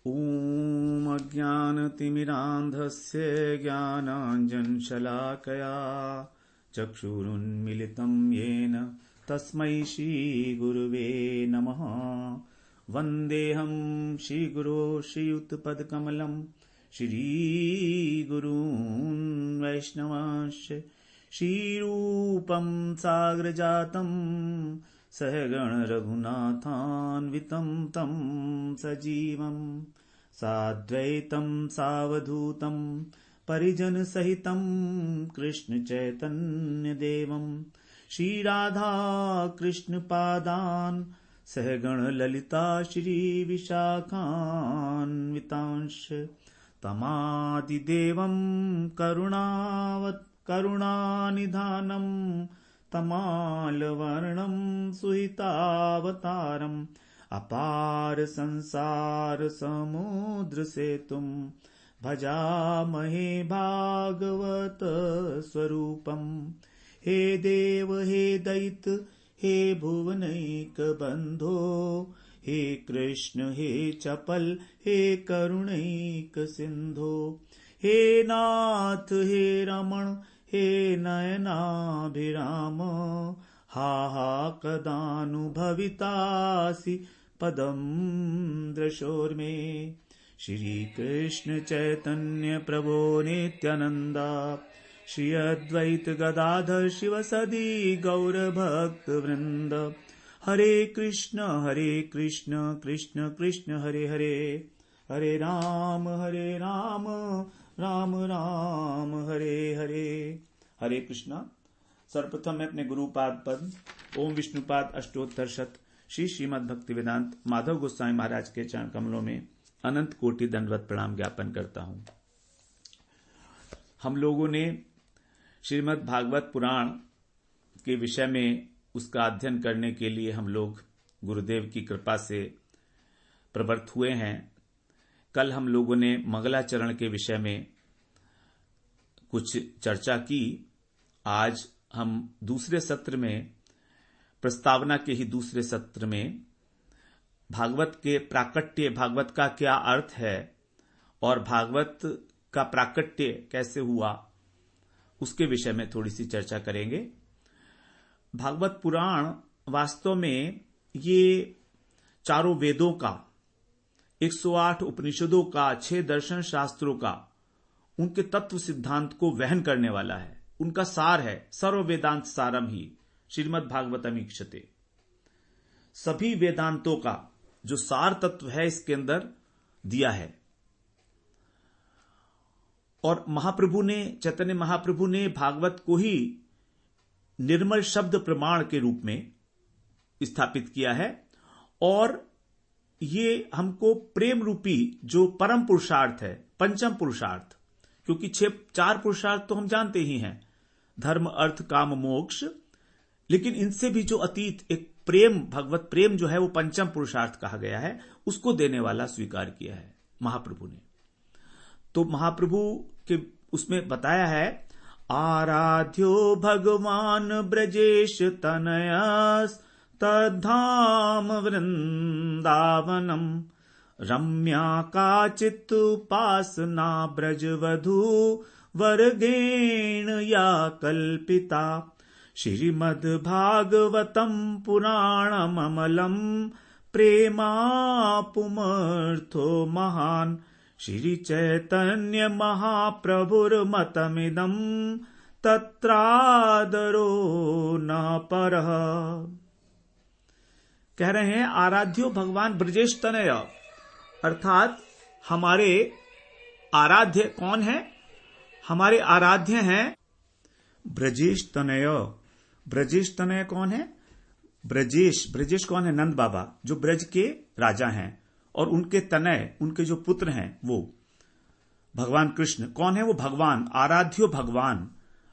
ॐ अज्ञानतिमिरान्धस्य ज्ञानाञ्जनशलाकया चक्षुरुन्मिलितं येन तस्मै श्रीगुरुवे नमः। वन्देऽहं श्रीगुरो श्रीयुतपदकमलं श्रीगुरून् वैष्णवांश्च श्रीरूपं साग्रजातं सहगण रघुनाथान्वितं तं सजीवं साद्वैतं सावधूतं परिजनसहितं कृष्ण चैतन्यदेवं श्रीराधा कृष्णपादान् सहगण ललिता श्रीविशाखान्वितांश्च तमादिदेवं करुणानिधानं तमालवर्णं सुहितावतारम् अपार संसार समुद्र सेतुं भजामहे भागवत स्वरूपम्। हे देव हे दैत हे भुवनैक बंधो, हे कृष्ण हे चपल हे करुणैक सिंधो, हे नाथ हे रमण हे नयनाभिराम, हा कदानुभवितासि पदं दृशोर्मे। श्री कृष्ण चैतन्य प्रभो नित्यानंदा, श्री अद्वैत गदाधर शिवसदि गौर भक्त वृंद। हरे कृष्ण कृष्ण कृष्ण हरे हरे, हरे राम राम राम हरे हरे। हरे कृष्णा। सर्वप्रथम मैं अपने गुरुपाद पद ओम विष्णुपाद अष्टोत्तर शत श्री श्रीमद् भक्ति वेदांत माधव गोस्वामी महाराज के चरण कमलों में अनंत कोटि दंडवत प्रणाम ज्ञापन करता हूं। हम लोगों ने श्रीमद् भागवत पुराण के विषय में उसका अध्ययन करने के लिए हम लोग गुरुदेव की कृपा से प्रवृत्त हुए हैं। कल हम लोगों ने मंगलाचरण के विषय में कुछ चर्चा की। आज हम दूसरे सत्र में, प्रस्तावना के ही दूसरे सत्र में, भागवत के प्राकट्य, भागवत का क्या अर्थ है और भागवत का प्राकट्य कैसे हुआ, उसके विषय में थोड़ी सी चर्चा करेंगे। भागवत पुराण वास्तव में ये चारों वेदों का, 108 उपनिषदों का, 6 दर्शन शास्त्रों का, उनके तत्व सिद्धांत को वहन करने वाला है। उनका सार है। सर्व वेदांत सारम ही श्रीमद् भागवतमीक्षते। सभी वेदांतों का जो सार तत्व है इसके अंदर दिया है। और महाप्रभु ने, चैतन्य महाप्रभु ने भागवत को ही निर्मल शब्द प्रमाण के रूप में स्थापित किया है। और ये हमको प्रेम रूपी जो परम पुरुषार्थ है, पंचम पुरुषार्थ, क्योंकि 4 पुरुषार्थ तो हम जानते ही हैं, धर्म अर्थ काम मोक्ष, लेकिन इनसे भी जो अतीत एक प्रेम, भगवत प्रेम जो है वो पंचम पुरुषार्थ कहा गया है, उसको देने वाला स्वीकार किया है महाप्रभु ने। तो महाप्रभु के उसमें बताया है, आराध्यो भगवान ब्रजेश तनयस तद्धाम वृंदावनम, रम्या काचित् उपासना ब्रजवधू वर्गेण या कल्पिता, श्रीमद्भागवतं पुराणममलं प्रेमापुमर्थो महान्, श्री चैतन्य महाप्रभुर्मतमिदं तत्रादरो न परः। कह रहे हैं आराध्यो भगवान ब्रजेश तनय, अर्थात हमारे आराध्य कौन है? हमारे आराध्य हैं ब्रजेश तनय। ब्रजेश तनय कौन है? ब्रजेश कौन है? नंद बाबा, जो ब्रज के राजा हैं, और उनके तनय, उनके जो पुत्र हैं वो भगवान कृष्ण। कौन है वो? भगवान। आराध्यो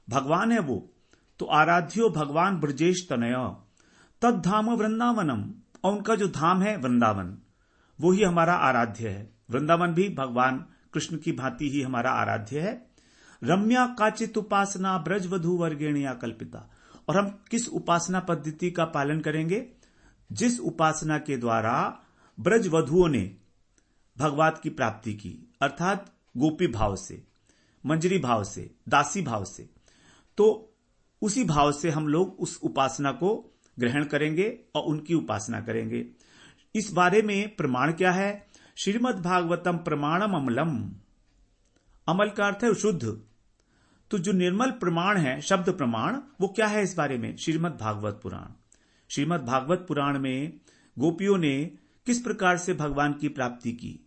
भगवान है वो। तो आराध्यो भगवान ब्रजेश तनय तद्धाम वृंदावनम, और उनका जो धाम है वृंदावन, वो ही हमारा आराध्य है। वृंदावन भी भगवान कृष्ण की भांति ही हमारा आराध्य है। रम्या काचित उपासना ब्रजवधू वर्गेणिया कल्पिता, और हम किस उपासना पद्धति का पालन करेंगे? जिस उपासना के द्वारा ब्रजवधुओं ने भगवत की प्राप्ति की, अर्थात गोपी भाव से, मंजरी भाव से, दासी भाव से, तो उसी भाव से हम लोग उस उपासना को ग्रहण करेंगे और उनकी उपासना करेंगे। इस बारे में प्रमाण क्या है? श्रीमद् भागवतम प्रमाणम अमलम। अमल का अर्थ है शुद्ध। तो जो निर्मल प्रमाण है, शब्द प्रमाण, वो क्या है इस बारे में? श्रीमद् भागवत पुराण। श्रीमद् भागवत पुराण में गोपियों ने किस प्रकार से भगवान की प्राप्ति की।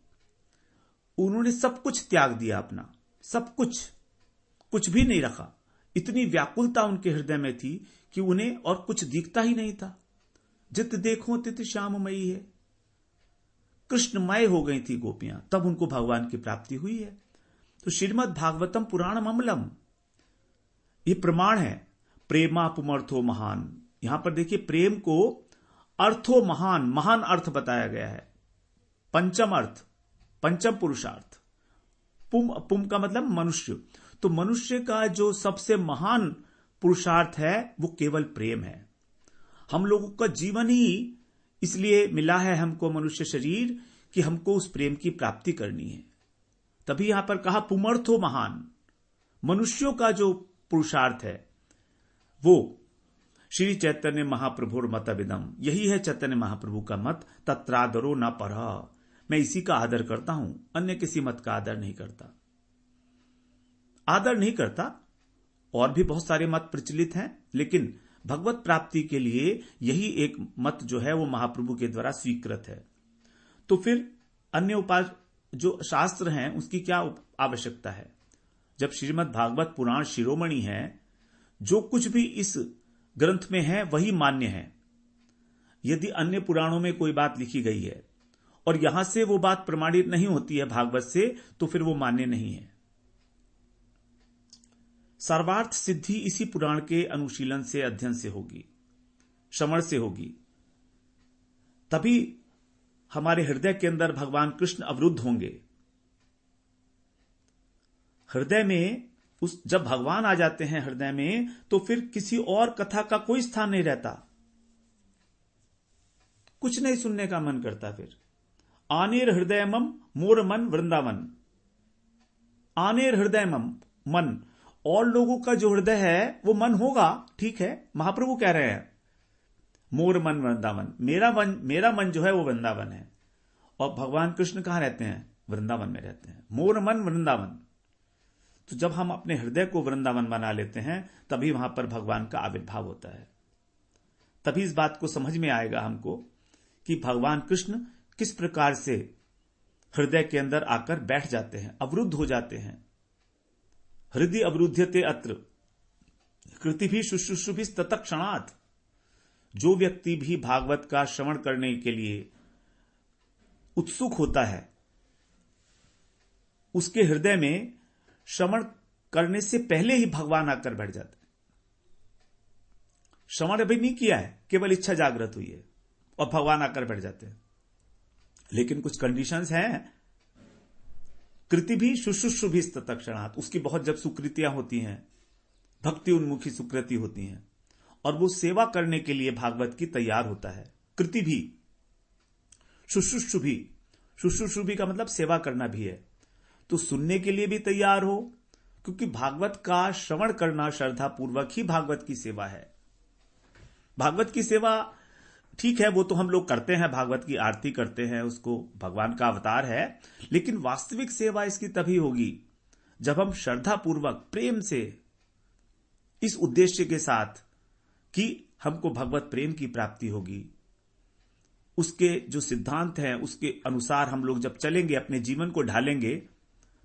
उन्होंने सब कुछ त्याग दिया अपना, सब कुछ भी नहीं रखा। इतनी व्याकुलता उनके हृदय में थी कि उन्हें और कुछ दिखता ही नहीं था। जित देखो तित श्याममयी है, कृष्णमय हो गई थी गोपियां, तब उनको भगवान की प्राप्ति हुई है। तो श्रीमद् भागवतम पुराणम अमलम, ये प्रमाण है। प्रेमा पुमर्थो महान। यहां पर देखिए, प्रेम को अर्थो महान, महान अर्थ बताया गया है। पंचम अर्थ, पंचम पुरुषार्थ। पुम का मतलब मनुष्य। तो मनुष्य का जो सबसे महान पुरुषार्थ है वो केवल प्रेम है। हम लोगों का जीवन ही इसलिए मिला है हमको मनुष्य शरीर कि हमको उस प्रेम की प्राप्ति करनी है। तभी यहां पर कहा पुमर्थो महान। मनुष्यों का जो पुरुषार्थ है वो श्री चैतन्य महाप्रभुर मतविदम, यही है चैतन्य महाप्रभु का मत। तत्रादरो न परः, मैं इसी का आदर करता हूं, अन्य किसी मत का आदर नहीं करता। आदर नहीं करता, और भी बहुत सारे मत प्रचलित हैं, लेकिन भगवत प्राप्ति के लिए यही एक मत जो है वो महाप्रभु के द्वारा स्वीकृत है। तो फिर अन्य उपाय जो शास्त्र हैं उसकी क्या आवश्यकता है? जब श्रीमद् भागवत पुराण शिरोमणि है, जो कुछ भी इस ग्रंथ में है वही मान्य है। यदि अन्य पुराणों में कोई बात लिखी गई है और यहां से वो बात प्रमाणित नहीं होती है भागवत से, तो फिर वो मान्य नहीं है। सर्वार्थ सिद्धि इसी पुराण के अनुशीलन से, अध्ययन से होगी, श्रवण से होगी। तभी हमारे हृदय के अंदर भगवान कृष्ण अवरुद्ध होंगे। हृदय में जब भगवान आ जाते हैं हृदय में, तो फिर किसी और कथा का कोई स्थान नहीं रहता। कुछ नहीं सुनने का मन करता। फिर आनेर हृदयमम मोर मन वृंदावन। आनेर हृदयमम मन, और लोगों का जो हृदय है वो मन होगा, ठीक है। महाप्रभु कह रहे हैं मोर मन वृंदावन, मेरा मन जो है वो वृंदावन है। और भगवान कृष्ण कहां रहते हैं? वृंदावन में रहते हैं। मोर मन वृंदावन। तो जब हम अपने हृदय को वृंदावन बना लेते हैं, तभी वहां पर भगवान का आविर्भाव होता है। तभी इस बात को समझ में आएगा हमको कि भगवान कृष्ण किस प्रकार से हृदय के अंदर आकर बैठ जाते हैं, अवरुद्ध हो जाते हैं। हृदय अवरुध्यते अत्र कृतिभि शुश्रूषुभि तत्क्षणात्। जो व्यक्ति भी भागवत का श्रवण करने के लिए उत्सुक होता है, उसके हृदय में श्रवण करने से पहले ही भगवान आकर बैठ जाते हैं। श्रवण अभी नहीं किया है, केवल इच्छा जागृत हुई है और भगवान आकर बैठ जाते हैं। लेकिन कुछ कंडीशंस हैं। कृति भी शुश्रूषुभि तत्क्षणात्, उसकी बहुत जब सुकृतियां होती हैं, भक्ति उन्मुखी सुकृति होती हैं, और वो सेवा करने के लिए भागवत की तैयार होता है। कृति भी शुश्रूषुभि, शुश्रूषुभि का मतलब सेवा करना भी है। तो सुनने के लिए भी तैयार हो, क्योंकि भागवत का श्रवण करना श्रद्धा पूर्वक ही भागवत की सेवा है। भागवत की सेवा ठीक है, वो तो हम लोग करते हैं, भागवत की आरती करते हैं, उसको भगवान का अवतार है। लेकिन वास्तविक सेवा इसकी तभी होगी जब हम श्रद्धा पूर्वक प्रेम से, इस उद्देश्य के साथ कि हमको भगवत प्रेम की प्राप्ति होगी, उसके जो सिद्धांत हैं उसके अनुसार हम लोग जब चलेंगे, अपने जीवन को ढालेंगे,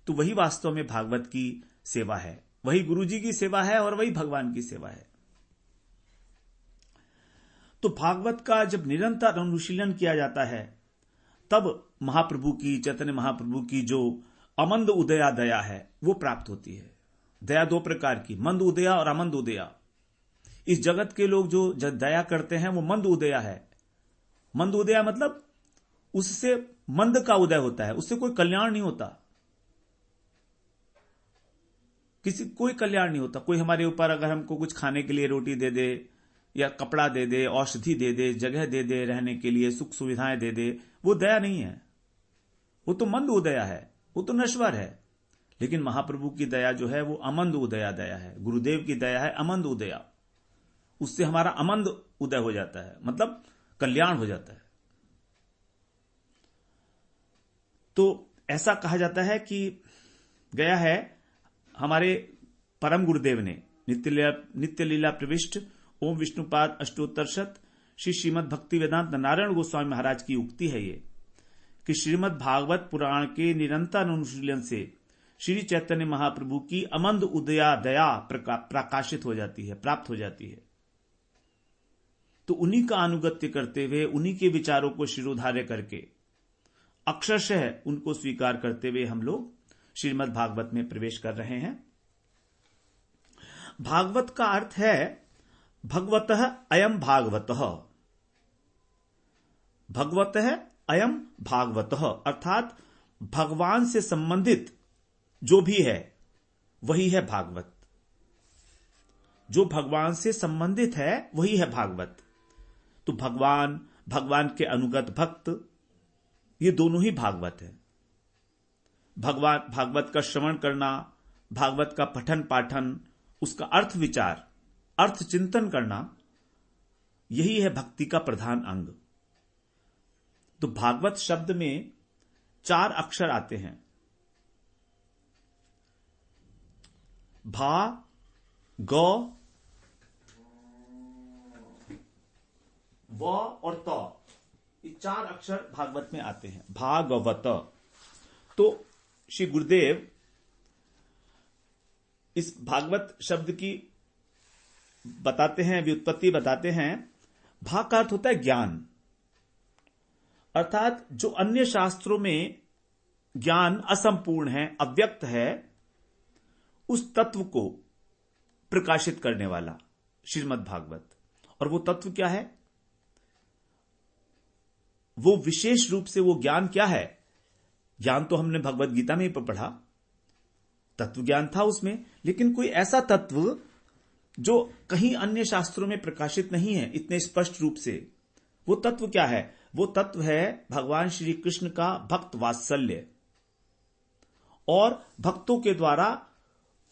तो वही वास्तव में भागवत की सेवा है, वही गुरु जी की सेवा है और वही भगवान की सेवा है। तो भागवत का जब निरंतर अनुशीलन किया जाता है, तब महाप्रभु की, चैतन्य महाप्रभु की जो अमंद उदया दया है वो प्राप्त होती है। दया दो प्रकार की, मंद उदया और अमंद उदया। इस जगत के लोग जो दया करते हैं वो मंद उदया है। मंद उदया मतलब उससे मंद का उदय होता है, उससे कोई कल्याण नहीं होता, कोई कल्याण नहीं होता। कोई हमारे ऊपर अगर हमको कुछ खाने के लिए रोटी दे दे, या कपड़ा दे दे, औषधि दे दे, जगह दे दे रहने के लिए, सुख सुविधाएं दे दे, वो दया नहीं है। वो तो मंद उदया है, वो तो नश्वर है। लेकिन महाप्रभु की दया जो है वो अमंद उदया दया है। गुरुदेव की दया है अमंद उदया, उससे हमारा अमंद उदय हो जाता है, मतलब कल्याण हो जाता है। तो ऐसा कहा जाता है कि गया है हमारे परम गुरुदेव ने नित्य लीला प्रविष्ट ओम विष्णुपाद अष्टोत्तरशत श्री श्रीमद भक्ति वेदांत नारायण गोस्वामी महाराज की उक्ति है ये कि श्रीमद भागवत पुराण के निरंतर अनुशीलन से श्री चैतन्य महाप्रभु की अमंद उदया दया प्रकाशित हो जाती है, प्राप्त हो जाती है। तो उन्हीं का अनुगत्य करते हुए, उन्हीं के विचारों को शिरोधार्य करके, अक्षरशः उनको स्वीकार करते हुए हम लोग श्रीमद् भागवत में प्रवेश कर रहे हैं। भागवत का अर्थ है भगवतः अयम भागवतः। भगवतः अयम भागवतः अर्थात भगवान से संबंधित जो भी है वही है भागवत। जो भगवान से संबंधित है वही है भागवत। तो भगवान, भगवान के अनुगत भक्त, ये दोनों ही भागवत है। भगवान भागवत का श्रवण करना, भागवत का पठन पाठन, उसका अर्थ विचार, अर्थ चिंतन करना, यही है भक्ति का प्रधान अंग। तो भागवत शब्द में 4 अक्षर आते हैं, भा, गौ, व और त। ये 4 अक्षर भागवत में आते हैं, भागवत। तो श्री गुरुदेव इस भागवत शब्द की बताते हैं, व्युत्पत्ति बताते हैं। भा का अर्थ होता है ज्ञान, अर्थात जो अन्य शास्त्रों में ज्ञान असंपूर्ण है, अव्यक्त है, उस तत्व को प्रकाशित करने वाला श्रीमद् भागवत। और वो तत्व क्या है? वो विशेष रूप से वो ज्ञान क्या है? ज्ञान तो हमने भगवत गीता में ही पढ़ा, तत्व ज्ञान था उसमें, लेकिन कोई ऐसा तत्व जो कहीं अन्य शास्त्रों में प्रकाशित नहीं है इतने स्पष्ट रूप से। वो तत्व क्या है? वो तत्व है भगवान श्री कृष्ण का भक्त वात्सल्य और भक्तों के द्वारा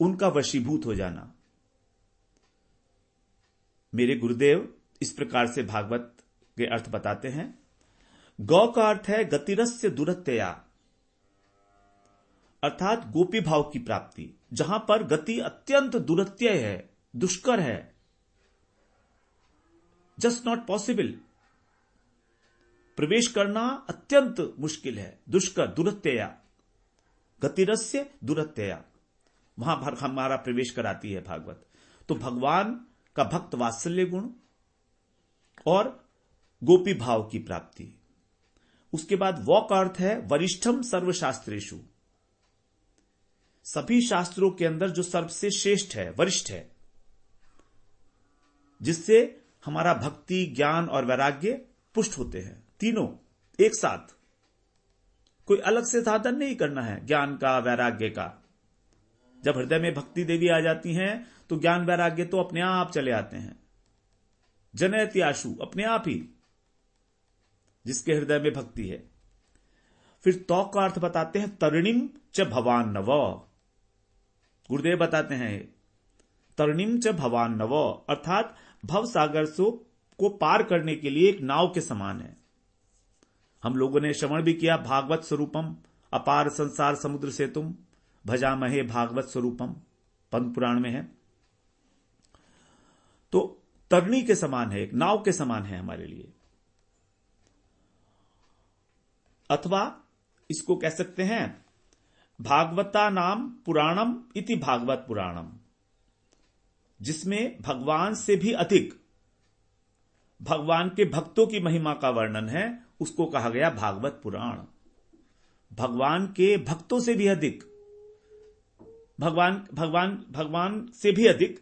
उनका वशीभूत हो जाना। मेरे गुरुदेव इस प्रकार से भागवत के अर्थ बताते हैं। गौ का अर्थ है गतिरस्य दुरत्यया, अर्थात गोपी भाव की प्राप्ति, जहां पर गति अत्यंत दुरत्यय है, दुष्कर है, जस्ट नॉट पॉसिबल। प्रवेश करना अत्यंत मुश्किल है, दुष्कर, दुरत्यया, गतिरस्य दुरत्यया, वहां भर हमारा प्रवेश कराती है भागवत। तो भगवान का भक्त वात्सल्य गुण और गोपी भाव की प्राप्ति। उसके बाद वो का अर्थ है वरिष्ठम सर्वशास्त्रेषु, सभी शास्त्रों के अंदर जो सबसे श्रेष्ठ है, वरिष्ठ है, जिससे हमारा भक्ति, ज्ञान और वैराग्य पुष्ट होते हैं। तीनों एक साथ, कोई अलग से साधन नहीं करना है ज्ञान का, वैराग्य का। जब हृदय में भक्ति देवी आ जाती हैं तो ज्ञान वैराग्य तो अपने आप चले आते हैं। जनयति आशु, अपने आप ही, जिसके हृदय में भक्ति है। फिर तो का अर्थ बताते हैं तरणिम च भवान नव। गुरुदेव बताते हैं तरणिम च भवान नव, अर्थात भव सागर को पार करने के लिए एक नाव के समान है। हम लोगों ने श्रवण भी किया, भागवत स्वरूपम अपार संसार समुद्र से तुम भजामहे भागवत स्वरूपम, पद्म पुराण में है। तो तरणी के समान है, एक नाव के समान है हमारे लिए। अथवा इसको कह सकते हैं भागवता नाम पुराणम इति भागवत पुराणम, जिसमें भगवान से भी अधिक भगवान के भक्तों की महिमा का वर्णन है, उसको कहा गया भागवत पुराण। भगवान के भक्तों से भी अधिक, भगवान से भी अधिक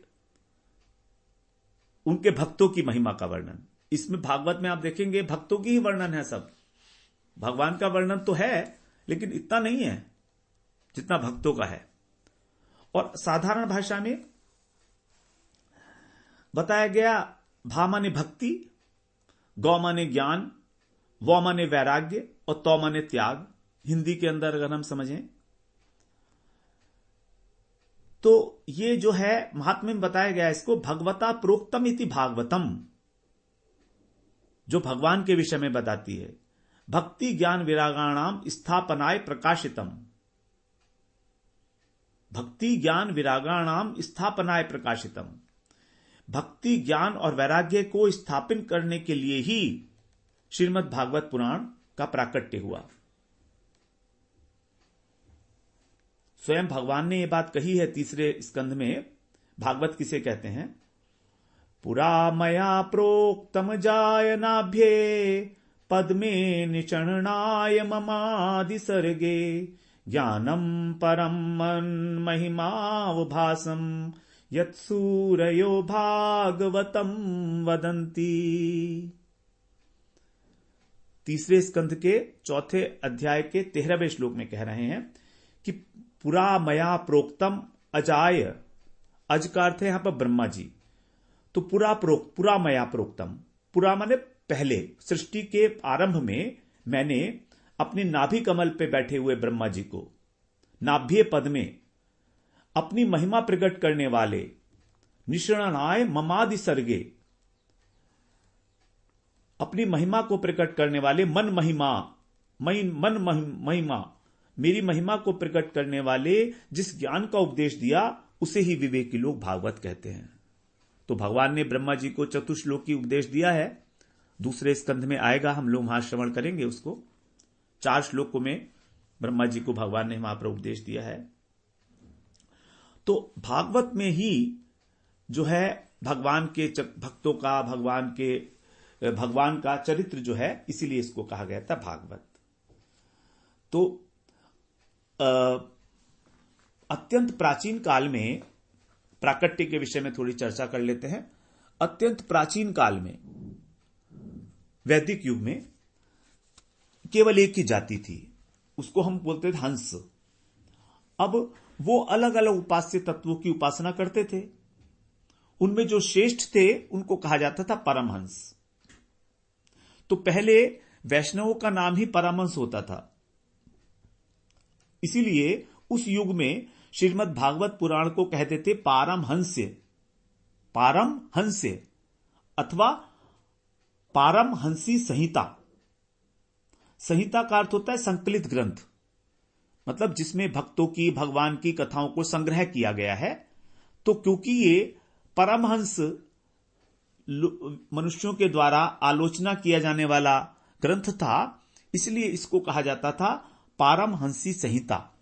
उनके भक्तों की महिमा का वर्णन। इसमें भागवत में आप देखेंगे भक्तों की ही वर्णन है सब। भगवान का वर्णन तो है लेकिन इतना नहीं है जितना भक्तों का है। और साधारण भाषा में बताया गया, भा माने भक्ति, गौ माने ज्ञान, वौ माने वैराग्य और तौ माने त्याग। हिंदी के अंदर अगर हम समझें तो ये जो है महात्म्य में बताया गया, इसको भगवता प्रोक्तम इति भागवतम, जो भगवान के विषय में बताती है। भक्ति ज्ञान विरागाणाम स्थापनाय प्रकाशितम, भक्ति ज्ञान विरागाणाम स्थापनाय प्रकाशितम, भक्ति ज्ञान और वैराग्य को स्थापित करने के लिए ही श्रीमद् भागवत पुराण का प्राकट्य हुआ। स्वयं भगवान ने यह बात कही है तीसरे स्कंध में। भागवत किसे कहते हैं? पुरा मया प्रोक्तम जायनाभ्ये पद्मे निचरणाय ममादि सर्गे ज्ञानम परम महिमावभासम यत्सूरयो भागवतम वदन्ति। तीसरे स्कंध के चौथे अध्याय के 13वें श्लोक में कह रहे हैं कि पुरा मया प्रोक्तम अजाय, अज का अर्थ है यहां पर ब्रह्मा जी। तो पुरा मया प्रोक्तम, पुरा माने पहले, सृष्टि के आरंभ में मैंने अपनी नाभि कमल पे बैठे हुए ब्रह्मा जी को, नाभ्य पद में अपनी महिमा प्रकट करने वाले, निषरणाय ममादि सर्गे, अपनी महिमा को प्रकट करने वाले, मन महिमा, मेरी महिमा को प्रकट करने वाले जिस ज्ञान का उपदेश दिया उसे ही विवेकी लोग भागवत कहते हैं। तो भगवान ने ब्रह्मा जी को चतुश्लोकी उपदेश दिया है, दूसरे स्कंध में आएगा, हम लोग वहां श्रवण करेंगे उसको। 4 श्लोकों में ब्रह्मा जी को भगवान ने वहां पर उपदेश दिया है। तो भागवत में ही जो है भगवान के भक्तों का, भगवान का चरित्र जो है, इसीलिए इसको कहा गया था भागवत। तो अत्यंत प्राचीन काल में, प्राकट्य के विषय में थोड़ी चर्चा कर लेते हैं। अत्यंत प्राचीन काल में, वैदिक युग में केवल एक ही जाति थी, उसको हम बोलते थे हंस। अब वो अलग अलग उपास्य तत्वों की उपासना करते थे। उनमें जो श्रेष्ठ थे उनको कहा जाता था परमहंस। तो पहले वैष्णवों का नाम ही परमहंस होता था। इसीलिए उस युग में श्रीमद् भागवत पुराण को कहते थे पारमहंस्य अथवा पारमहंसी संहिता। संहिता का अर्थ होता है संकलित ग्रंथ, मतलब जिसमें भक्तों की, भगवान की कथाओं को संग्रह किया गया है। तो क्योंकि ये परमहंस मनुष्यों के द्वारा आलोचना किया जाने वाला ग्रंथ था, इसलिए इसको कहा जाता था पारमहंसी संहिता।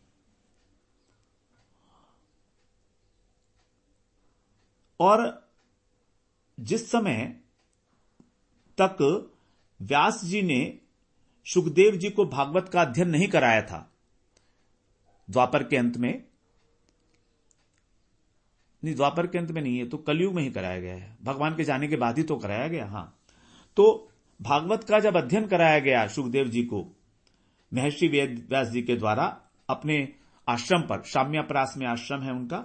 और जिस समय तक व्यास जी ने सुखदेव जी को भागवत का अध्ययन नहीं कराया था, द्वापर के अंत में नहीं, द्वापर के अंत में नहीं है, तो कलयुग में ही कराया गया है, भगवान के जाने के बाद ही तो कराया गया। हां, तो भागवत का जब अध्ययन कराया गया सुखदेव जी को महर्षि वेद व्यास जी के द्वारा अपने आश्रम पर, शाम्याप्रास में आश्रम है उनका,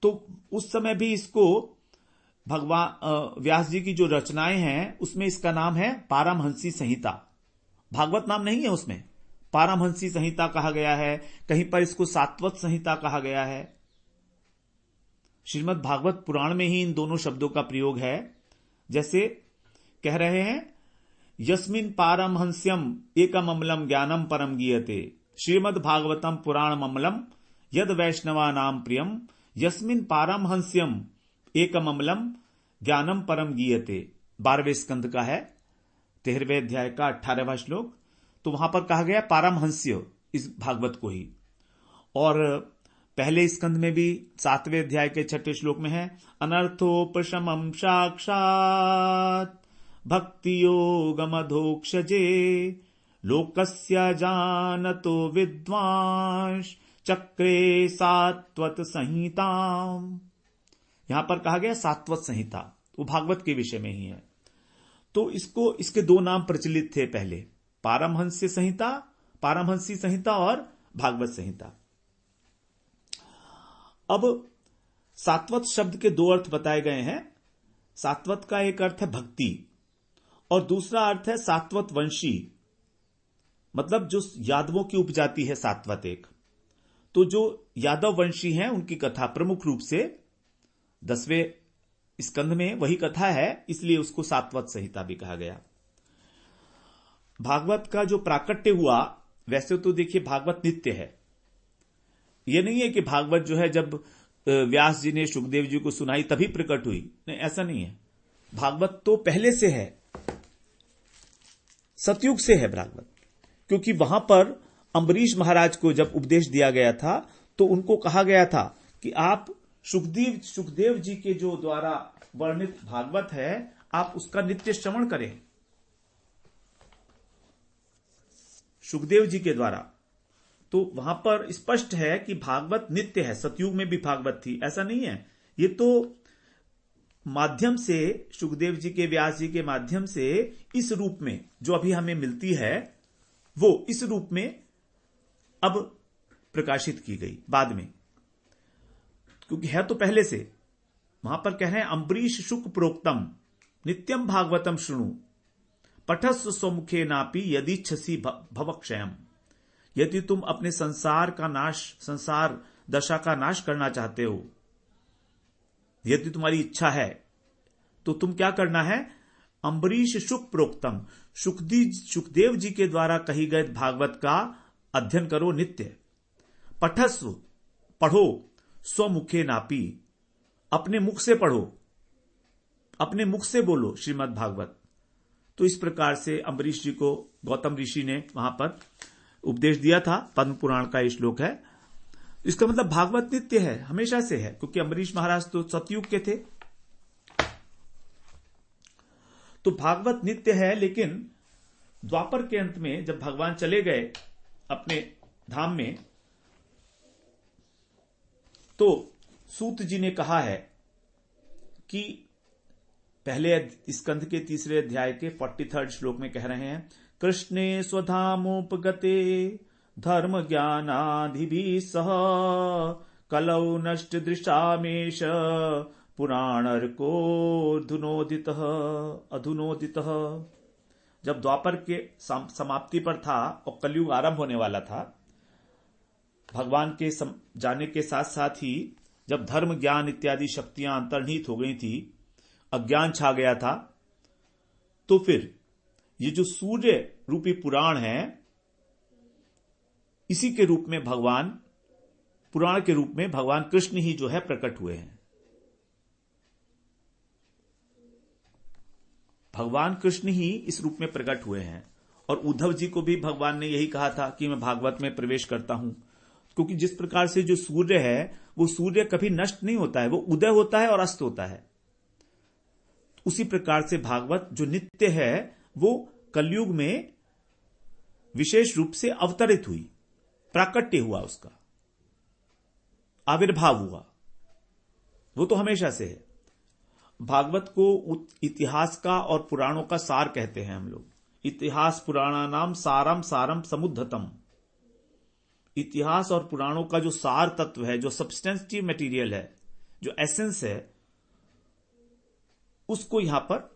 तो उस समय भी इसको भगवान व्यास जी की जो रचनाएं हैं उसमें इसका नाम है पारमहंसी संहिता। भागवत नाम नहीं है उसमें, पारमहंसी संहिता कहा गया है। कहीं पर इसको सात्वत संहिता कहा गया है। श्रीमद् भागवत पुराण में ही इन दोनों शब्दों का प्रयोग है। जैसे कह रहे हैं, यस्मिन् पारमहंस्यम एकम अम्लम ज्ञानम परम गीयते, श्रीमद् भागवतम पुराण अम्लम यद वैष्णवा नाम प्रियम, यस्मिन् पारमहंस्यम एकम अम्लम ज्ञानम परम गीयते। 12वें स्कंध का है, 13वें अध्याय का 18वां श्लोक। तो वहां पर कहा गया पारमहंस्य इस भागवत को ही। और पहले स्कंध में भी 7वें अध्याय के 6ठे श्लोक में है, अनर्थोपशमं साक्षात् भक्ति योगमधोक्षजे लोकस्य जानतो विद्वांस चक्रे सात्वत संहिताम। यहां पर कहा गया सात्वत संहिता, वो भागवत के विषय में ही है। तो इसके 2 नाम प्रचलित थे पहले, पारमहंस्य संहिता, पारमहंसी संहिता और भागवत संहिता। अब सात्वत शब्द के 2 अर्थ बताए गए हैं। सात्वत का एक अर्थ है भक्ति और दूसरा अर्थ है सात्वत वंशी। मतलब जो यादवों की उपजाति है सात्वत एक, तो जो यादव वंशी हैं उनकी कथा प्रमुख रूप से 10वें स्कंध में वही कथा है, इसलिए उसको सात्वत संहिता भी कहा गया। भागवत का जो प्राकट्य हुआ, वैसे तो देखिए भागवत नित्य है। यह नहीं है कि भागवत जो है जब व्यास जी ने सुखदेव जी को सुनाई तभी प्रकट हुई, नहीं, ऐसा नहीं है। भागवत तो पहले से है, सतयुग से है भागवत, क्योंकि वहां पर अम्बरीश महाराज को जब उपदेश दिया गया था तो उनको कहा गया था कि आप सुखदेव जी के जो द्वारा वर्णित भागवत है आप उसका नित्य श्रवण करें, सुखदेव जी के द्वारा। तो वहां पर स्पष्ट है कि भागवत नित्य है, सतयुग में भी भागवत थी, ऐसा नहीं है। ये तो माध्यम से सुखदेव जी के, व्यास जी के माध्यम से इस रूप में जो अभी हमें मिलती है वो इस रूप में अब प्रकाशित की गई बाद में, क्योंकि है तो पहले से। वहां पर कह रहे हैं अम्बरीश शुक प्रोक्तम नित्यम भागवतम शृणु पठस्व स्वमुखे नापी यदि भवक्षयम। यदि तुम अपने संसार दशा का नाश करना चाहते हो, यदि तुम्हारी इच्छा है, तो तुम क्या करना है, अम्बरीश शुक प्रोक्तम, सुखदेव जी के द्वारा कही गए भागवत का अध्ययन करो नित्य। पठस्व, पढ़ो, स्वमुखे नापी, अपने मुख से पढ़ो, अपने मुख से बोलो श्रीमद् भागवत। तो इस प्रकार से अम्बरीश जी को गौतम ऋषि ने वहां पर उपदेश दिया था। पद्म पुराण का ये श्लोक है। इसका मतलब भागवत नित्य है, हमेशा से है, क्योंकि अम्बरीश महाराज तो सतयुग के थे। तो भागवत नित्य है, लेकिन द्वापर के अंत में जब भगवान चले गए अपने धाम में, तो सूत जी ने कहा है कि पहले स्कंध के 3 अध्याय के 43 श्लोक में कह रहे हैं, कृष्णे स्वधामोपगते धर्म ज्ञानाधिभिः सह कलौ नष्ट दृशामेश पुराणर्को अधुनोदितः। जब द्वापर के समाप्ति पर था और कलयुग आरंभ होने वाला था, भगवान के जाने के साथ साथ ही जब धर्म ज्ञान इत्यादि शक्तियां अंतर्निहित हो गई थी, अज्ञान छा गया था, तो फिर ये जो सूर्य रूपी पुराण है, इसी के रूप में भगवान, पुराण के रूप में भगवान कृष्ण ही जो है प्रकट हुए हैं। भगवान कृष्ण ही इस रूप में प्रकट हुए हैं। और उद्धव जी को भी भगवान ने यही कहा था कि मैं भागवत में प्रवेश करता हूं, क्योंकि जिस प्रकार से जो सूर्य है वो सूर्य कभी नष्ट नहीं होता है, वो उदय होता है और अस्त होता है। उसी प्रकार से भागवत जो नित्य है वो कलयुग में विशेष रूप से अवतरित हुई, प्राकट्य हुआ, उसका आविर्भाव हुआ, वो तो हमेशा से है। भागवत को इतिहास का और पुराणों का सार कहते हैं हम लोग। इतिहास पुराणानाम सारम सारम समुद्धतम। इतिहास और पुराणों का जो सार तत्व है, जो सब्सटेंसिव मटेरियल है, जो एसेंस है, उसको यहां पर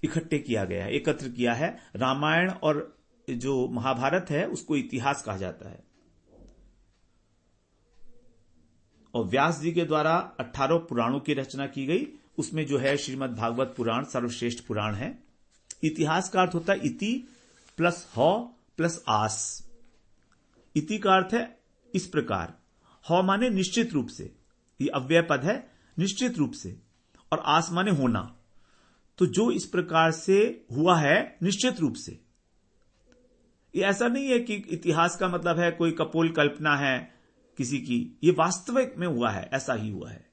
इकट्ठे किया गया है, एकत्र किया है। रामायण और जो महाभारत है उसको इतिहास कहा जाता है। और व्यास जी के द्वारा 18 पुराणों की रचना की गई, उसमें जो है श्रीमद् भागवत पुराण सर्वश्रेष्ठ पुराण है। इतिहास का अर्थ होता है इति प्लस ह प्लस आस। इति का अर्थ है इस प्रकार, ह माने निश्चित रूप से, ये अव्यय पद है, निश्चित रूप से, और आस माने होना। तो जो इस प्रकार से हुआ है निश्चित रूप से, ये ऐसा नहीं है कि इतिहास का मतलब है कोई कपोल कल्पना है किसी की, ये वास्तविक में हुआ है, ऐसा ही हुआ है।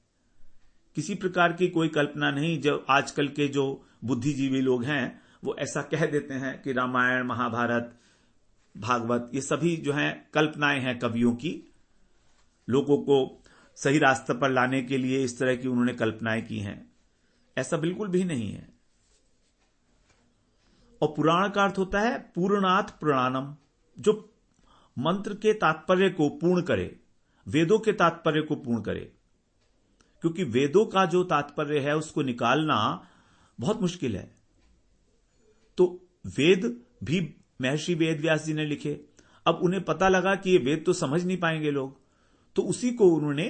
किसी प्रकार की कोई कल्पना नहीं। जो आजकल के जो बुद्धिजीवी लोग हैं वो ऐसा कह देते हैं कि रामायण, महाभारत, भागवत ये सभी जो हैं कल्पनाएं हैं कवियों की, लोगों को सही रास्ते पर लाने के लिए इस तरह की उन्होंने कल्पनाएं की हैं। ऐसा बिल्कुल भी नहीं है। और पुराण का अर्थ होता है पूर्णात पुराणम, जो मंत्र के तात्पर्य को पूर्ण करे, वेदों के तात्पर्य को पूर्ण करे। क्योंकि वेदों का जो तात्पर्य है उसको निकालना बहुत मुश्किल है। तो वेद भी महर्षि वेद व्यास जी ने लिखे। अब उन्हें पता लगा कि ये वेद तो समझ नहीं पाएंगे लोग, तो उसी को उन्होंने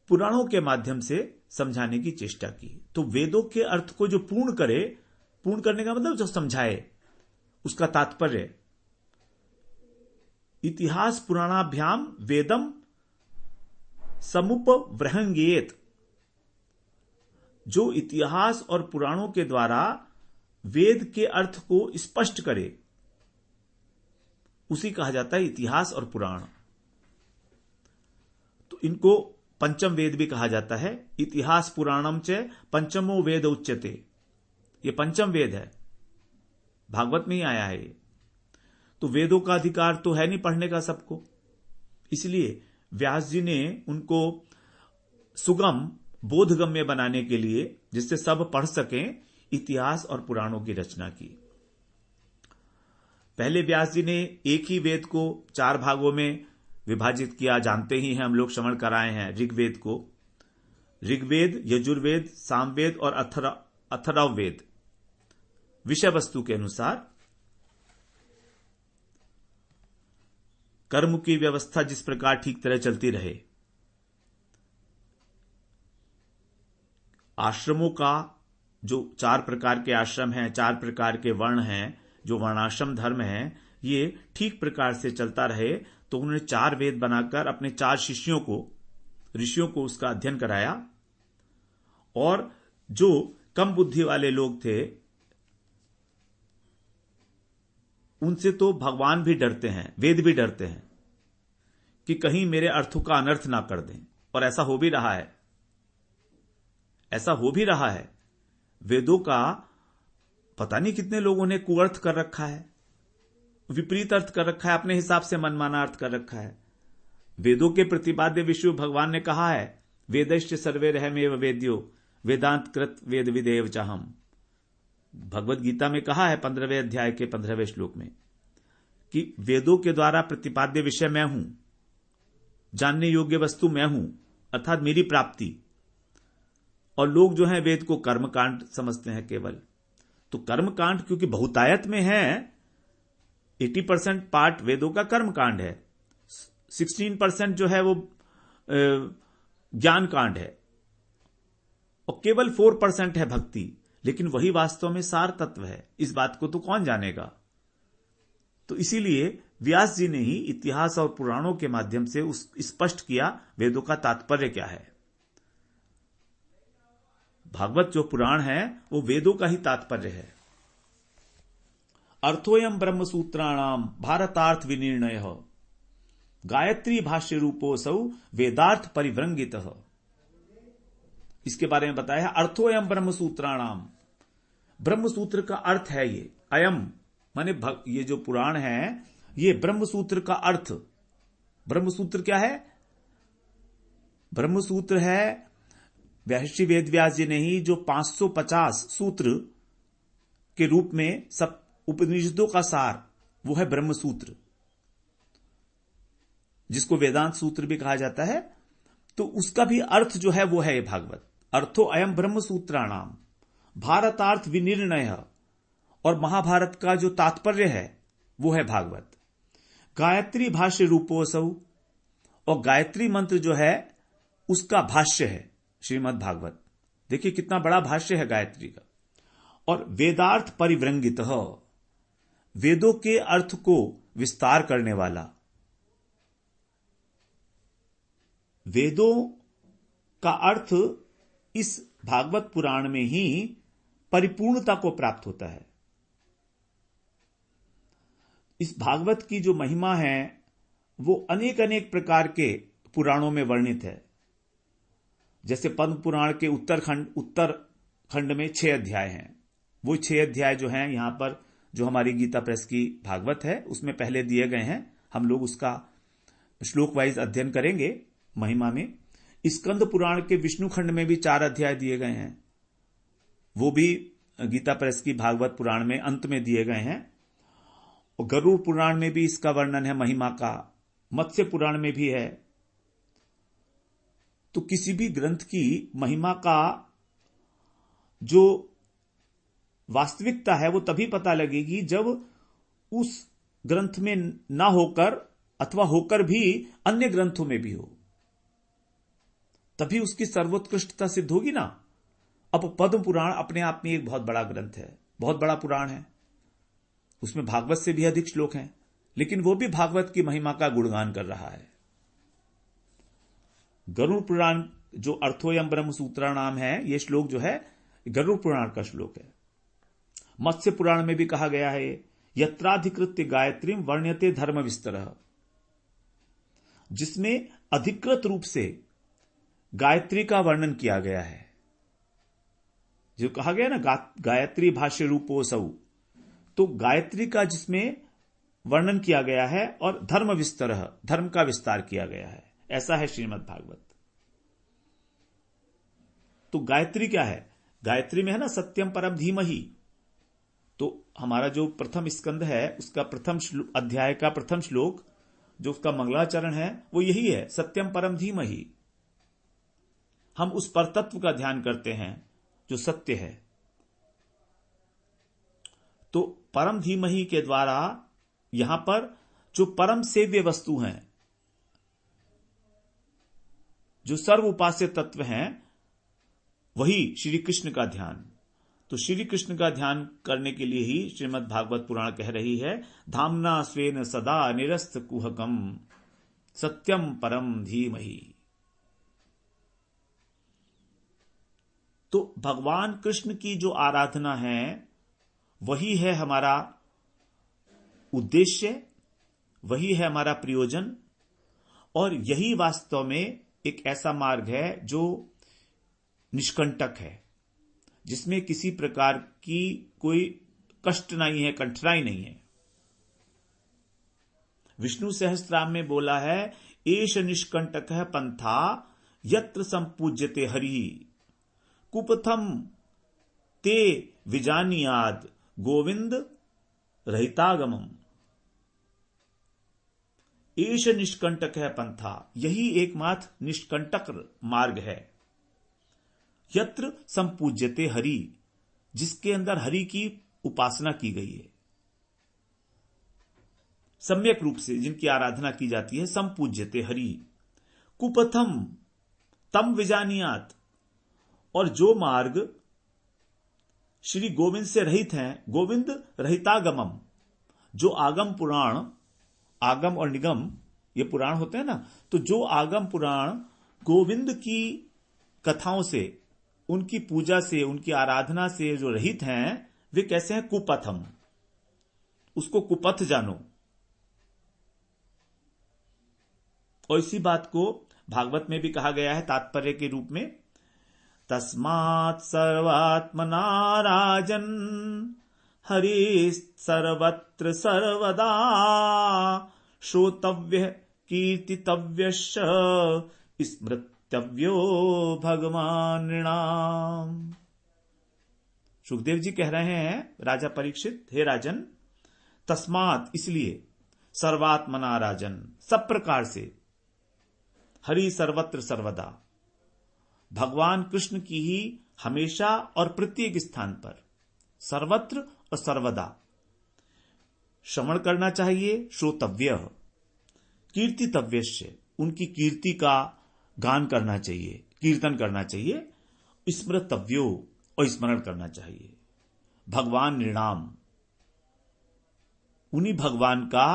पुराणों के माध्यम से समझाने की चेष्टा की। तो वेदों के अर्थ को जो पूर्ण करे, पूर्ण करने का मतलब जो समझाए, उसका तात्पर्य इतिहास पुराणाभ्याम वेदम समुपव्रहंगेत, जो इतिहास और पुराणों के द्वारा वेद के अर्थ को स्पष्ट करे, उसी कहा जाता है इतिहास और पुराण। तो इनको पंचम वेद भी कहा जाता है। इतिहास पुराणम च पंचमो वेद उच्यते, ये पंचम वेद है, भागवत में ही आया है ये। तो वेदों का अधिकार तो है नहीं पढ़ने का सबको, इसलिए व्यास जी ने उनको सुगम बोधगम्य बनाने के लिए, जिससे सब पढ़ सकें, इतिहास और पुराणों की रचना की। पहले व्यास जी ने एक ही वेद को 4 भागों में विभाजित किया, जानते ही हैं हम लोग, श्रवण कराए हैं। ऋग्वेद को ऋग्वेद, यजुर्वेद, सामवेद और अथर्ववेद विषय वस्तु के अनुसार। कर्म की व्यवस्था जिस प्रकार ठीक तरह चलती रहे, आश्रमों का जो 4 प्रकार के आश्रम हैं, 4 प्रकार के वर्ण हैं, जो वर्णाश्रम धर्म है, ये ठीक प्रकार से चलता रहे, तो उन्होंने 4 वेद बनाकर अपने 4 शिष्यों को, ऋषियों को उसका अध्ययन कराया। और जो कम बुद्धि वाले लोग थे, उनसे तो भगवान भी डरते हैं, वेद भी डरते हैं कि कहीं मेरे अर्थों का अनर्थ ना कर दें। और ऐसा हो भी रहा है, ऐसा हो भी रहा है। वेदों का पता नहीं कितने लोगों ने कुअर्थ कर रखा है, विपरीत अर्थ कर रखा है, अपने हिसाब से मनमाना अर्थ कर रखा है। वेदों के प्रतिपाद्य विषय भगवान ने कहा है, वेदैश्च सर्वे रहमेव वेद्यो वेदांत कृत वेद विदेव चाहम। भगवत गीता में कहा है 15वें अध्याय के 15वें श्लोक में कि वेदों के द्वारा प्रतिपाद्य विषय मैं हूं, जानने योग्य वस्तु मैं हूं, अर्थात मेरी प्राप्ति। और लोग जो हैं वेद को कर्मकांड समझते हैं केवल। तो कर्मकांड क्योंकि बहुतायत में है, 80% पार्ट वेदों का कर्मकांड है, 16% जो है वो ज्ञान कांड है, और केवल 4% है भक्ति। लेकिन वही वास्तव में सार तत्व है, इस बात को तो कौन जानेगा। तो इसीलिए व्यास जी ने ही इतिहास और पुराणों के माध्यम से स्पष्ट किया वेदों का तात्पर्य क्या है। भागवत जो पुराण है वो वेदों का ही तात्पर्य है। अर्थोयम ब्रह्म सूत्राणाम भारतार्थ विनिर्णय गायत्री भाष्य रूपोसौ वेदार्थ परिव्रंगित। इसके बारे में बताया है, अर्थोयम ब्रह्म सूत्राणाम, ब्रह्म सूत्र का अर्थ है ये। अयम माने ये जो पुराण है, ये ब्रह्म सूत्र का अर्थ। ब्रह्म सूत्र क्या है? ब्रह्म सूत्र है महर्षि वेद व्यास जी ने ही जो 550 सूत्र के रूप में सब उपनिषदों का सार, वो है ब्रह्म सूत्र, जिसको वेदांत सूत्र भी कहा जाता है। तो उसका भी अर्थ जो है वो है ये भागवत। अर्थो अयम ब्रह्म सूत्राणाम भारतार्थ विनिर्णय, और महाभारत का जो तात्पर्य है वो है भागवत। गायत्री भाष्य रूपोसौ, और गायत्री मंत्र जो है उसका भाष्य है श्रीमद् भागवत। देखिए कितना बड़ा भाष्य है गायत्री का। और वेदार्थ परिव्रंगित, वेदों के अर्थ को विस्तार करने वाला। वेदों का अर्थ इस भागवत पुराण में ही परिपूर्णता को प्राप्त होता है। इस भागवत की जो महिमा है वो अनेक अनेक प्रकार के पुराणों में वर्णित है। जैसे पद्म पुराण के उत्तर खंड में 6 अध्याय हैं। वो 6 अध्याय जो हैं यहां पर जो हमारी गीता प्रेस की भागवत है उसमें पहले दिए गए हैं। हम लोग उसका श्लोक वाइज अध्ययन करेंगे महिमा में। स्कंद पुराण के विष्णु खंड में भी 4 अध्याय दिए गए हैं, वो भी गीता प्रेस की भागवत पुराण में अंत में दिए गए हैं। और गरुड़ पुराण में भी इसका वर्णन है महिमा का, मत्स्य पुराण में भी है। तो किसी भी ग्रंथ की महिमा का जो वास्तविकता है वो तभी पता लगेगी जब उस ग्रंथ में ना होकर अथवा होकर भी अन्य ग्रंथों में भी हो, तभी उसकी सर्वोत्कृष्टता सिद्ध होगी ना। अब पद्म पुराण अपने आप में एक बहुत बड़ा ग्रंथ है, बहुत बड़ा पुराण है, उसमें भागवत से भी अधिक श्लोक हैं, लेकिन वो भी भागवत की महिमा का गुणगान कर रहा है। गरुड़ पुराण जो अर्थोयम ब्रह्म सूत्रा नाम है, ये श्लोक जो है गरुड़ पुराण का श्लोक है। मत्स्य पुराण में भी कहा गया है, यत्राधिकृत्य गायत्रीम वर्ण्यते धर्म विस्तरः, जिसमें अधिकृत रूप से गायत्री का वर्णन किया गया है। जो कहा गया ना, गायत्री भाष्य रूपोसौ, तो गायत्री का जिसमें वर्णन किया गया है और धर्म विस्तरः, धर्म का विस्तार किया गया है, ऐसा है श्रीमद् भागवत। तो गायत्री क्या है? गायत्री में है ना सत्यम परम धीमहि। तो हमारा जो प्रथम स्कंद है उसका प्रथम अध्याय का प्रथम श्लोक जो उसका मंगलाचरण है वो यही है, सत्यम परम धीमहि। हम उस परतत्व का ध्यान करते हैं जो सत्य है। तो परम धीमहि के द्वारा यहां पर जो परम सेव्य वस्तु हैं, जो सर्व उपास्य तत्व हैं, वही श्री कृष्ण का ध्यान। तो श्री कृष्ण का ध्यान करने के लिए ही श्रीमद् भागवत पुराण कह रही है, धामना स्वेन सदा निरस्त कुहकम सत्यम परम धीमहि। तो भगवान कृष्ण की जो आराधना है वही है हमारा उद्देश्य, वही है हमारा प्रयोजन, और यही वास्तव में एक ऐसा मार्ग है जो निष्कंटक है, जिसमें किसी प्रकार की कोई कष्ट नहीं है, कठिनाई नहीं है। विष्णु सहस्त्राम में बोला है, एष निष्कंटक है पंथा यत्र संपूज्यते हरि कुपथम ते विजानियाद गोविंद रहितागमम। एष निष्कंटक है पंथा, यही एकमात्र निष्कंटक मार्ग है। यत्र संपूज्यते हरि, जिसके अंदर हरि की उपासना की गई है, सम्यक रूप से जिनकी आराधना की जाती है, संपूज्यते हरि। कुपथम तम विजानियात, और जो मार्ग श्री गोविंद से रहित हैं, गोविंद रहितागमम, जो आगम पुराण, आगम और निगम ये पुराण होते हैं ना, तो जो आगम पुराण गोविंद की कथाओं से, उनकी पूजा से, उनकी आराधना से जो रहित हैं, वे कैसे हैं? कुपथम, उसको कुपथ जानो। और इसी बात को भागवत में भी कहा गया है तात्पर्य के रूप में, तस्मात् सर्वात्मना राजन हरि सर्वत्र सर्वदा श्रोतव्य कीर्तितव्यश्च स्मृतव्यो भगवान नृणाम। सुखदेव जी कह रहे हैं राजा परीक्षित, हे राजन, तस्मात् इसलिए, सर्वात्मना राजन सब प्रकार से, हरि सर्वत्र सर्वदा भगवान कृष्ण की ही हमेशा और प्रत्येक स्थान पर, सर्वत्र और सर्वदा श्रवण करना चाहिए, श्रोतव्य कीर्तितव्यश्च, उनकी कीर्ति का गान करना चाहिए, कीर्तन करना चाहिए, स्मृतव्यो और स्मरण करना चाहिए, भगवान नृणाम, उन्हीं भगवान का,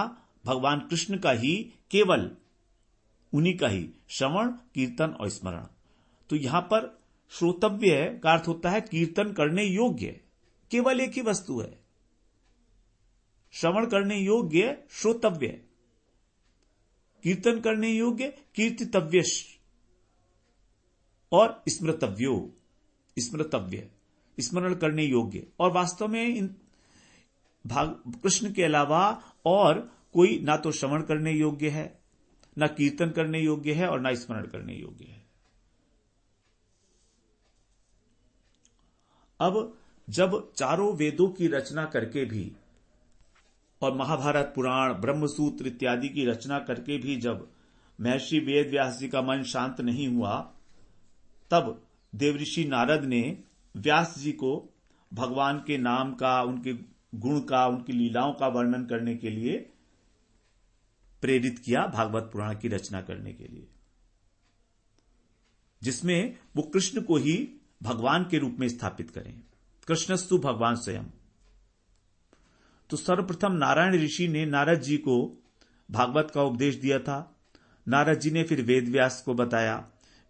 भगवान कृष्ण का ही, केवल उन्हीं का ही श्रवण कीर्तन और स्मरण। तो यहां पर श्रोतव्य का अर्थ होता है कीर्तन करने योग्य, केवल एक ही वस्तु है, श्रवण करने योग्य श्रोतव्य, कीर्तन करने योग्य कीर्तितव्य, और स्मृतव्यो स्मृतव्य स्मरण करने योग्य। और वास्तव में इन कृष्ण के अलावा और कोई ना तो श्रवण करने योग्य है, ना कीर्तन करने योग्य है, और ना स्मरण करने योग्य है। अब जब चारों वेदों की रचना करके भी और महाभारत पुराण ब्रह्मसूत्र इत्यादि की रचना करके भी जब महर्षि वेद व्यास जी का मन शांत नहीं हुआ, तब देवऋषि नारद ने व्यास जी को भगवान के नाम का, उनके गुण का, उनकी लीलाओं का वर्णन करने के लिए प्रेरित किया भागवत पुराण की रचना करने के लिए, जिसमें वो कृष्ण को ही भगवान के रूप में स्थापित करें। कृष्णस्तु भगवान स्वयं। तो सर्वप्रथम नारायण ऋषि ने नारद जी को भागवत का उपदेश दिया था। नारद जी ने फिर वेद व्यास को बताया।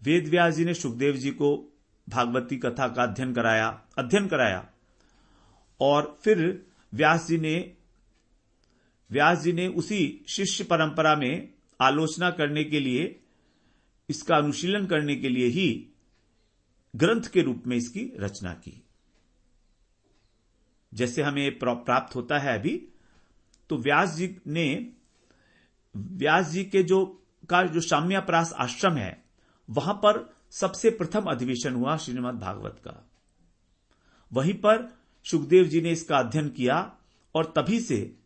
वेद व्यास जी ने सुखदेव जी को भागवती कथा का अध्ययन कराया और फिर व्यास जी ने उसी शिष्य परंपरा में आलोचना करने के लिए, इसका अनुशीलन करने के लिए ही ग्रंथ के रूप में इसकी रचना की। जैसे हमें प्राप्त होता है अभी, तो व्यास जी के जो साम्याप्रास आश्रम है, वहां पर सबसे प्रथम अधिवेशन हुआ श्रीमद् भागवत का। वहीं पर सुखदेव जी ने इसका अध्ययन किया और तभी से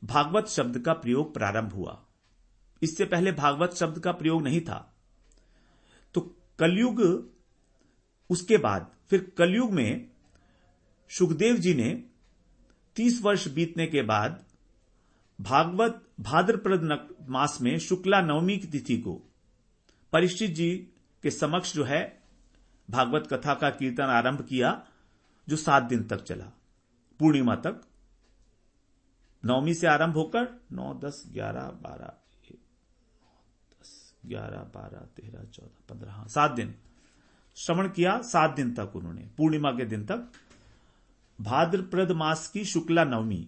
भागवत शब्द का प्रयोग प्रारंभ हुआ। इससे पहले भागवत शब्द का प्रयोग नहीं था। तो कलयुग, उसके बाद फिर कलयुग में सुखदेव जी ने 30 वर्ष बीतने के बाद भागवत भाद्रपद मास में शुक्ला नवमी की तिथि को परीक्षित जी के समक्ष जो है भागवत कथा का कीर्तन आरंभ किया, जो 7 दिन तक चला, पूर्णिमा तक। नवमी से आरंभ होकर 9, 10, 11, 12, 11, 12, 13, 14, 15, 7 दिन श्रवण किया। 7 दिन तक उन्होंने, पूर्णिमा के दिन तक, भाद्रपद मास की शुक्ला नवमी,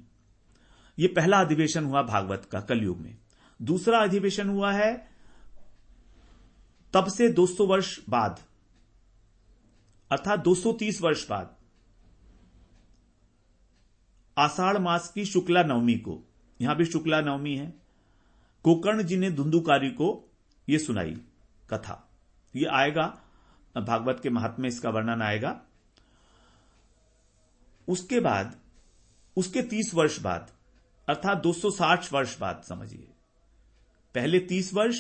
यह पहला अधिवेशन हुआ भागवत का कलयुग में। दूसरा अधिवेशन हुआ है तब से 200 वर्ष बाद, अर्थात 230 वर्ष बाद, आषाढ़ मास की शुक्ला नवमी को, यहां भी शुक्ला नवमी है, गोकर्ण जी ने धुंधुकारी को यह सुनाई कथा। यह आएगा भागवत के महात्म्य, इसका वर्णन आएगा। उसके बाद, उसके 30 वर्ष बाद, अर्थात 260 वर्ष बाद समझिए, पहले 30 वर्ष,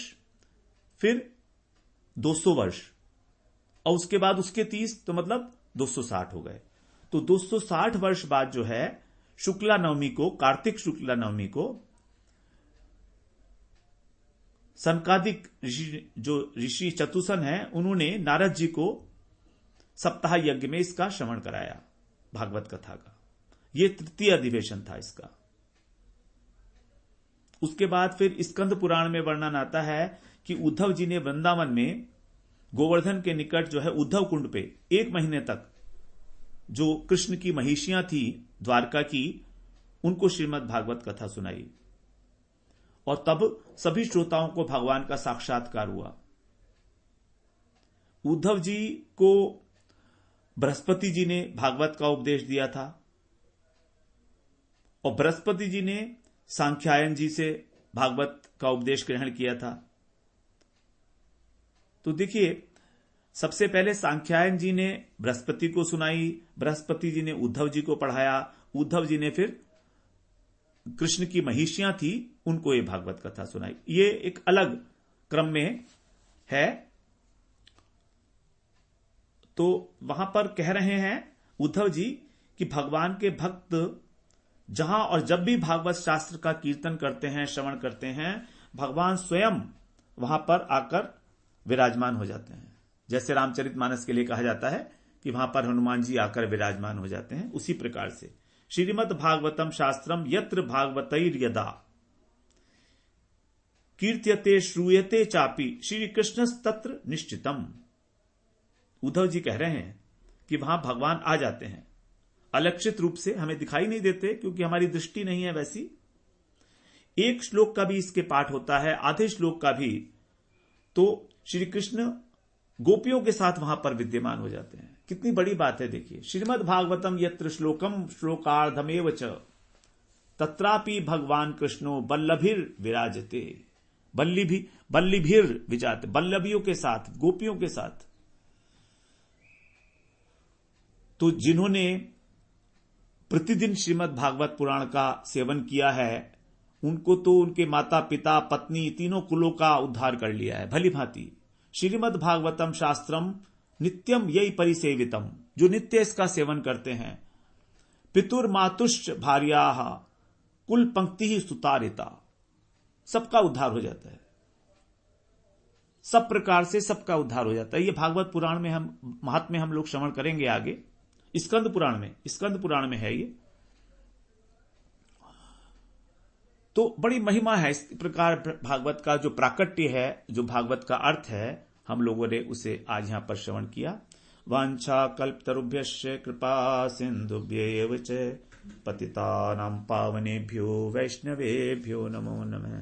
फिर 200 वर्ष, और उसके बाद उसके 30, तो मतलब 260 हो गए। तो 260 वर्ष बाद जो है शुक्ला नवमी को, कार्तिक शुक्ला नवमी को, सनकादिक ऋषि चतुसन है, उन्होंने नारद जी को सप्ताह यज्ञ में इसका श्रवण कराया भागवत कथा का। यह तृतीय अधिवेशन था इसका। उसके बाद फिर स्कंद पुराण में वर्णन आता है कि उद्धव जी ने वृंदावन में गोवर्धन के निकट जो है उद्धव कुंड पे 1 महीने तक जो कृष्ण की महिषियां थी द्वारका की, उनको श्रीमद् भागवत कथा सुनाई और तब सभी श्रोताओं को भगवान का साक्षात्कार हुआ। उद्धव जी को बृहस्पति जी ने भागवत का उपदेश दिया था और बृहस्पति जी ने सांख्यायन जी से भागवत का उपदेश ग्रहण किया था। तो देखिए, सबसे पहले सांख्यायन जी ने बृहस्पति को सुनाई, बृहस्पति जी ने उद्धव जी को पढ़ाया, उद्धव जी ने फिर कृष्ण की महिषियां थी उनको ये भागवत कथा सुनाई। ये एक अलग क्रम में है। तो वहां पर कह रहे हैं उद्धव जी कि भगवान के भक्त जहां और जब भी भागवत शास्त्र का कीर्तन करते हैं, श्रवण करते हैं, भगवान स्वयं वहां पर आकर विराजमान हो जाते हैं। जैसे रामचरितमानस के लिए कहा जाता है कि वहां पर हनुमान जी आकर विराजमान हो जाते हैं, उसी प्रकार से श्रीमद् भागवतम शास्त्रम यत्र भागवतैर्यदा कीर्त्यते श्रूयते चापि श्री कृष्ण तत्र निश्चितम। उद्धव जी कह रहे हैं कि वहां भगवान आ जाते हैं, अलक्षित रूप से हमें दिखाई नहीं देते क्योंकि हमारी दृष्टि नहीं है वैसी। एक श्लोक का भी इसके पाठ होता है, आधे श्लोक का भी, तो श्री कृष्ण गोपियों के साथ वहां पर विद्यमान हो जाते हैं। कितनी बड़ी बात है देखिए। श्रीमद् भागवतम यत्र श्लोकम श्लोकार्धमेव च तत्रापि भगवान कृष्णो बल्लभिर विराजते। बल्लभिर विजाते, बल्लभियों के साथ, गोपियों के साथ। तो जिन्होंने प्रतिदिन श्रीमद् भागवत पुराण का सेवन किया है, उनको तो उनके माता पिता पत्नी तीनों कुलों का उद्धार कर लिया है भली भांति। श्रीमद् भागवतम शास्त्रम नित्यम यही परिसेवितम, जो नित्य इसका सेवन करते हैं, पितुर्मातुश्च भार्याः कुल पंक्ति ही सुतारिता, सबका उद्धार हो जाता है, सब प्रकार से सबका उद्धार हो जाता है। ये भागवत पुराण में हम महात्म्य हम लोग श्रवण करेंगे आगे, स्कंद पुराण में है ये। तो बड़ी महिमा है इस प्रकार भागवत का जो प्राकट्य है, जो भागवत का अर्थ है, हम लोगों ने उसे आज यहां पर श्रवण किया। वांछा कल्पतरुभ्यश्च कृपा सिंधुभ्यैव च पतितानां पावनेभ्यो वैष्णवेभ्यो नमो नमः।